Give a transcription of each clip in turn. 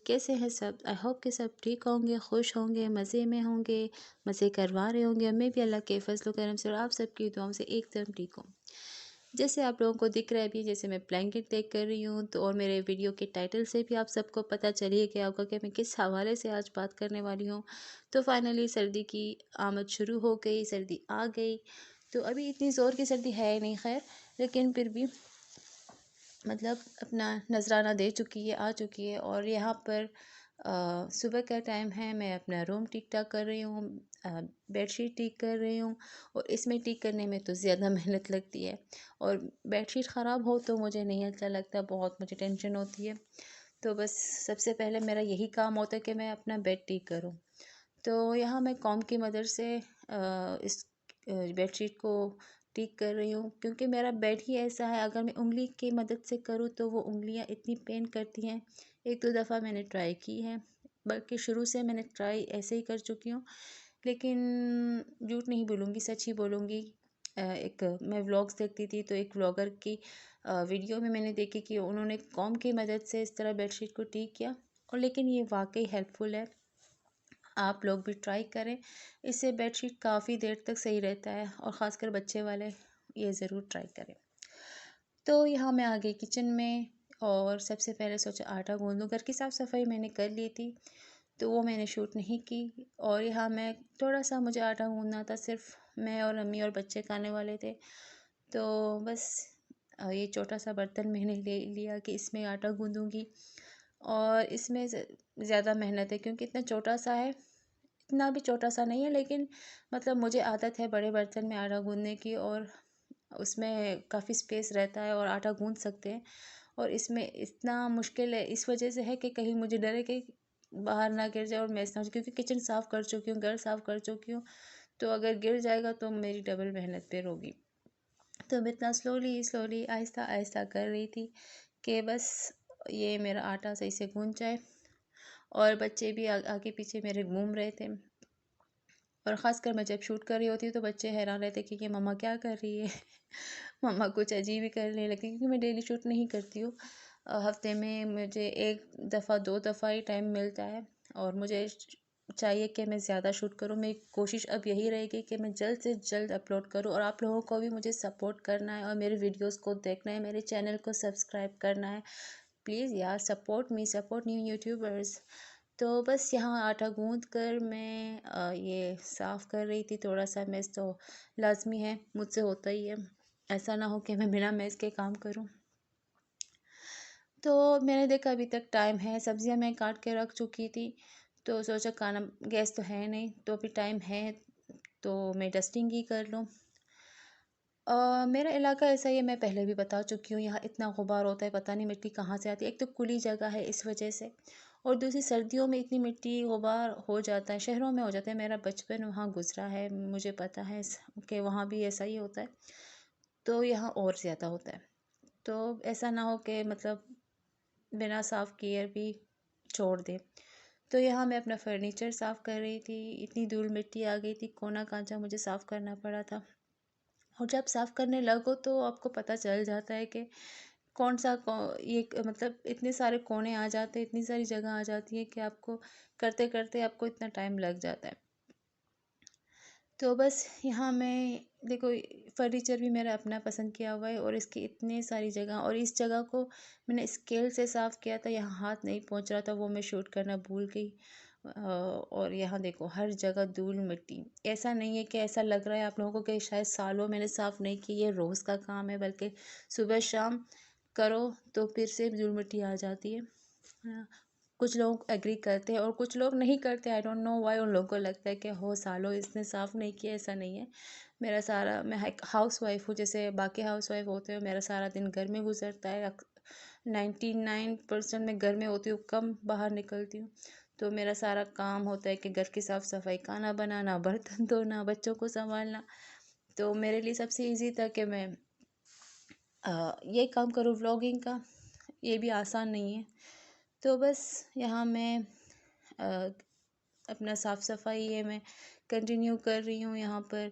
कैसे हैं सब? आई होप कि सब ठीक होंगे, खुश होंगे, मज़े में होंगे, मज़े करवा रहे होंगे। मैं भी अल्लाह के फज़ल व करम से और आप सबकी दुआओं से एकदम ठीक हूँ। जैसे आप लोगों को दिख रहा है अभी, जैसे मैं ब्लैंकेट देख कर रही हूँ, तो और मेरे वीडियो के टाइटल से भी आप सबको पता चल ही गया होगा कि मैं किस हवाले से आज बात करने वाली हूँ। तो फाइनली सर्दी की आमद शुरू हो गई, सर्दी आ गई। तो अभी इतनी ज़ोर की सर्दी है नहीं खैर, लेकिन फिर भी मतलब अपना नजराना दे चुकी है, आ चुकी है। और यहाँ पर सुबह का टाइम है, मैं अपना रूम ठीक ठाक कर रही हूँ, बेडशीट ठीक कर रही हूँ। और इसमें ठीक करने में तो ज़्यादा मेहनत लगती है, और बेडशीट ख़राब हो तो मुझे नहीं अच्छा लगता, बहुत मुझे टेंशन होती है। तो बस सबसे पहले मेरा यही काम होता है कि मैं अपना बेड ठीक करूँ। तो यहाँ मैं कॉम की मदद से इस बेडशीट को ठीक कर रही हूँ, क्योंकि मेरा बेड ही ऐसा है, अगर मैं उंगली की मदद से करूँ तो वो उंगलियाँ इतनी पेन करती हैं। एक दो दफ़ा मैंने ट्राई की है, बल्कि शुरू से मैंने ट्राई ऐसे ही कर चुकी हूँ। लेकिन झूठ नहीं बोलूँगी, सच ही बोलूँगी। एक मैं व्लॉग्स देखती थी, तो एक व्लॉगर की वीडियो में मैंने देखी कि उन्होंने कॉम की मदद से इस तरह बेडशीट को ठीक किया। और लेकिन ये वाकई हेल्पफुल है, आप लोग भी ट्राई करें। इससे बेडशीट काफ़ी देर तक सही रहता है, और ख़ासकर बच्चे वाले ये ज़रूर ट्राई करें। तो यहाँ मैं आ गई किचन में, और सबसे पहले सोचा आटा गूँद लूँ। घर की साफ़ सफाई मैंने कर ली थी, तो वो मैंने शूट नहीं की। और यहाँ मैं थोड़ा सा, मुझे आटा गूँदना था, सिर्फ मैं और अम्मी और बच्चे खाने वाले थे। तो बस ये छोटा सा बर्तन मैंने ले लिया कि इसमें आटा गूँदूँगी। और इसमें ज़्यादा मेहनत है, क्योंकि इतना छोटा सा है, इतना भी छोटा सा नहीं है, लेकिन मतलब मुझे आदत है बड़े बर्तन में आटा गूँदने की, और उसमें काफ़ी स्पेस रहता है और आटा गूँद सकते हैं। और इसमें इतना मुश्किल है इस वजह से है कि कहीं मुझे डर है कि बाहर ना गिर जाए और मैस ना हो जाए, क्योंकि किचन साफ़ कर चुकी हूँ, घर साफ़ कर चुकी हूँ। तो अगर गिर जाएगा तो मेरी डबल मेहनत फिर होगी। तो मैं इतना स्लोली स्लोली आहिस्ता आहिस्ता कर रही थी कि बस ये मेरा आटा सही से गूँध जाए। और बच्चे भी आगे पीछे मेरे घूम रहे थे। और ख़ासकर मैं जब शूट कर रही होती हूँ तो बच्चे हैरान रहते कि ये मम्मा क्या कर रही है। मम्मा कुछ अजीब ही करने लगी, क्योंकि मैं डेली शूट नहीं करती हूँ। हफ्ते में मुझे एक दफ़ा दो दफ़ा ही टाइम मिलता है, और मुझे चाहिए कि मैं ज़्यादा शूट करूँ। मेरी कोशिश अब यही रहेगी कि मैं जल्द से जल्द अपलोड करूँ, और आप लोगों को भी मुझे सपोर्ट करना है, और मेरे वीडियोज़ को देखना है, मेरे चैनल को सब्सक्राइब करना है। प्लीज़ यार, support me, support new YouTubers. तो बस यहाँ आटा गूँथ कर मैं ये साफ़ कर रही थी। थोड़ा सा मेस तो लाज़मी है, मुझसे होता ही है, ऐसा ना हो कि मैं बिना मेस के काम करूँ। तो मैंने देखा अभी तक टाइम है, सब्ज़ियाँ मैं काट के रख चुकी थी, तो सोचा खाना, गैस तो है नहीं, तो अभी टाइम है, तो मैं डस्टिंग ही कर लूँ। मेरा इलाका ऐसा ही है, मैं पहले भी बता चुकी हूँ, यहाँ इतना गुबार होता है, पता नहीं मिट्टी कहाँ से आती है। एक तो खुली जगह है इस वजह से, और दूसरी सर्दियों में इतनी मिट्टी गुबार हो जाता है, शहरों में हो जाता है। मेरा बचपन वहाँ गुजरा है, मुझे पता है कि वहाँ भी ऐसा ही होता है, तो यहाँ और ज़्यादा होता है। तो ऐसा ना हो कि मतलब बिना साफ़ किए भी छोड़ दें। तो यहाँ मैं अपना फर्नीचर साफ़ कर रही थी, इतनी धूल मिट्टी आ गई थी, कोना कांचा मुझे साफ़ करना पड़ा था। और जब साफ़ करने लगो तो आपको पता चल जाता है कि कौन सा मतलब इतने सारे कोने आ जाते हैं, इतनी सारी जगह आ जाती है कि आपको करते करते आपको इतना टाइम लग जाता है। तो बस यहाँ मैं देखो, फर्नीचर भी मेरा अपना पसंद किया हुआ है, और इसकी इतनी सारी जगह, और इस जगह को मैंने स्केल से साफ़ किया था, यहाँ हाथ नहीं पहुँच रहा था, वो मैं शूट करना भूल गई। और यहाँ देखो हर जगह धूल मिट्टी। ऐसा नहीं है कि ऐसा लग रहा है आप लोगों को कि शायद सालों मैंने साफ़ नहीं की, ये रोज़ का काम है, बल्कि सुबह शाम करो तो फिर से धूल मिट्टी आ जाती है। हाँ, कुछ लोग एग्री करते हैं और कुछ लोग नहीं करते। आई डोंट नो व्हाई उन लोगों को लगता है कि हो सालों इसने साफ़ नहीं किया। ऐसा नहीं है। मेरा सारा, मैं एक हाउस वाइफ हूँ, जैसे बाकी हाउस वाइफ होते हैं, मेरा सारा दिन घर में गुजरता है। 99% मैं घर में होती हूँ, कम बाहर निकलती हूँ। तो मेरा सारा काम होता है कि घर की साफ़ सफाई, खाना बनाना, बर्तन धोना, बच्चों को संभालना। तो मेरे लिए सबसे ईजी था कि मैं ये काम करूँ व्लॉगिंग का। ये भी आसान नहीं है। तो बस यहाँ मैं अ, अपना साफ़ सफाई ये मैं कंटिन्यू कर रही हूँ यहाँ पर।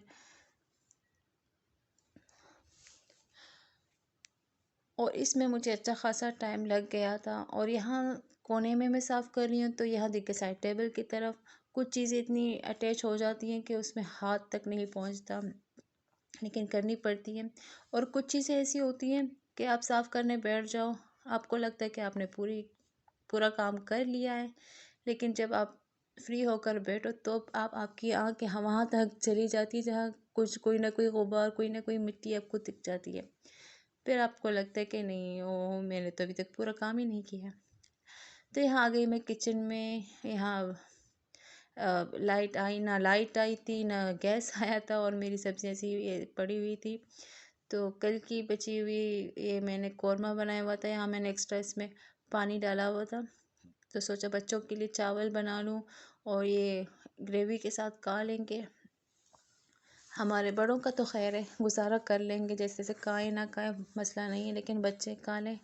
और इसमें मुझे अच्छा ख़ासा टाइम लग गया था। और यहाँ कोने में मैं साफ़ कर रही हूँ तो यहाँ देखिए साइड टेबल की तरफ कुछ चीज़ें इतनी अटैच हो जाती हैं कि उसमें हाथ तक नहीं पहुँचता, लेकिन करनी पड़ती हैं। और कुछ चीज़ें ऐसी होती हैं कि आप साफ़ करने बैठ जाओ, आपको लगता है कि आपने पूरा काम कर लिया है, लेकिन जब आप फ्री होकर बैठो तो आपकी आँखें वहाँ तक चली जाती है जहाँ कुछ कोई ना कोई गुबार, कोई ना कोई मिट्टी आपको दिख जाती है। फिर आपको लगता है कि नहीं, ओह! मैंने तो अभी तक पूरा काम ही नहीं किया। तो यहाँ आ गई मैं किचन में। यहाँ लाइट आई थी ना गैस आया था, और मेरी सब्ज़ी ऐसी ये पड़ी हुई थी। तो कल की बची हुई ये मैंने कौरमा बनाया हुआ था, यहाँ मैंने एक्स्ट्रा इसमें पानी डाला हुआ था। तो सोचा बच्चों के लिए चावल बना लूँ और ये ग्रेवी के साथ खा लेंगे। हमारे बड़ों का तो खैर है, गुज़ारा कर लेंगे, जैसे जैसे खाएँ ना खाएँ मसला नहीं है, लेकिन बच्चे खा लें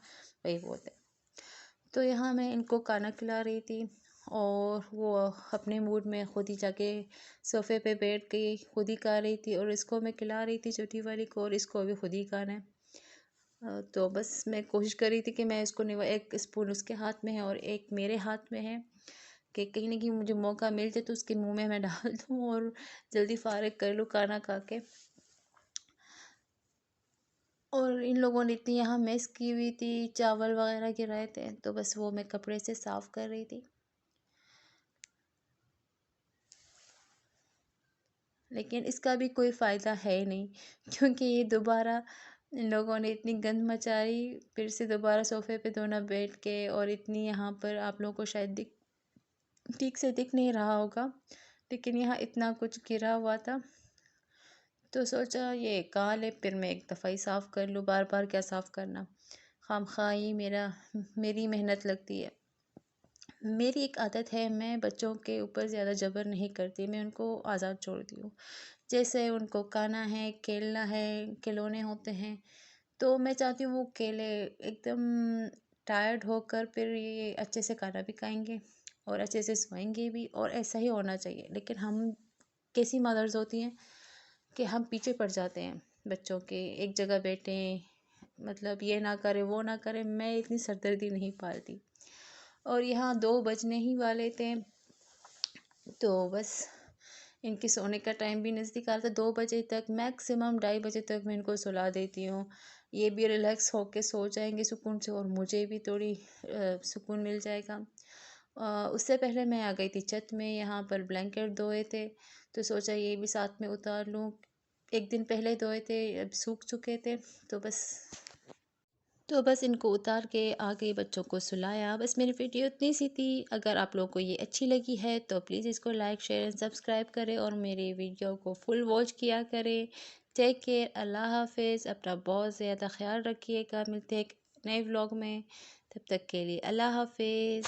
वही बहुत है। तो यहाँ मैं इनको खाना खिला रही थी और वो अपने मूड में खुद ही जाके सोफ़े पे बैठ गई, खुद ही खा रही थी, और इसको मैं खिला रही थी छोटी वाली को, और इसको भी खुद ही खाना है। तो बस मैं कोशिश कर रही थी कि मैं इसको नहीं, एक स्पून उसके हाथ में है और एक मेरे हाथ में है, कि कहीं न कहीं मुझे मौका मिल जाए तो उसके मुँह में मैं डाल दूँ और जल्दी फ़ारिग कर लूँ खाना खा के। और इन लोगों ने इतनी यहाँ मेस की हुई थी, चावल वग़ैरह गिराए थे, तो बस वो मैं कपड़े से साफ़ कर रही थी। लेकिन इसका भी कोई फ़ायदा है नहीं, क्योंकि ये दोबारा इन लोगों ने इतनी गंद मचाई, फिर से दोबारा सोफ़े पे दोनों बैठ के, और इतनी यहाँ पर आप लोगों को शायद ठीक से दिख नहीं रहा होगा, लेकिन यहाँ इतना कुछ गिरा हुआ था। तो सोचा ये काल है, फिर मैं एक दफ़ा ही साफ़ कर लूँ, बार-बार क्या साफ़ करना। खामख़ा ही मेरी मेहनत लगती है। मेरी एक आदत है, मैं बच्चों के ऊपर ज़्यादा ज़बर नहीं करती, मैं उनको आज़ाद छोड़ती हूँ। जैसे उनको खाना है, खेलना है, खिलौने होते हैं, तो मैं चाहती हूँ वो खेले, एकदम टायर्ड होकर फिर ये अच्छे से खाना भी खाएँगे और अच्छे से सोएँगे भी, और ऐसा ही होना चाहिए। लेकिन हम कैसी मदर्स होती हैं कि हम पीछे पड़ जाते हैं बच्चों के, एक जगह बैठें, मतलब ये ना करें, वो ना करें, मैं इतनी सरदर्दी नहीं पालती। और यहाँ 2 बजने ही वाले थे, तो बस इनके सोने का टाइम भी नज़दीक आ रहा था। 2 बजे तक, मैक्सिमम 2:30 बजे तक मैं इनको सुला देती हूँ। ये भी रिलैक्स होके सो जाएँगे सुकून से, और मुझे भी थोड़ी सुकून मिल जाएगा। उससे पहले मैं आ गई थी छत में, यहाँ पर ब्लैंकेट धोए थे, तो सोचा ये भी साथ में उतार लूँ। 1 दिन पहले धोए थे, अब सूख चुके थे, तो बस इनको उतार के आ गई, बच्चों को सुलाया। बस मेरी वीडियो इतनी सी थी। अगर आप लोगों को ये अच्छी लगी है तो प्लीज़ इसको लाइक, शेयर एंड सब्सक्राइब करें, और मेरी वीडियो को फुल वॉच किया करें। टेक केयर, अल्लाह हाफ़िज़। अपना बहुत ज़्यादा ख़्याल रखिएगा। मिलते हैं एक नए व्लॉग में, तब तक के लिए अल्लाह हाफ़िज़।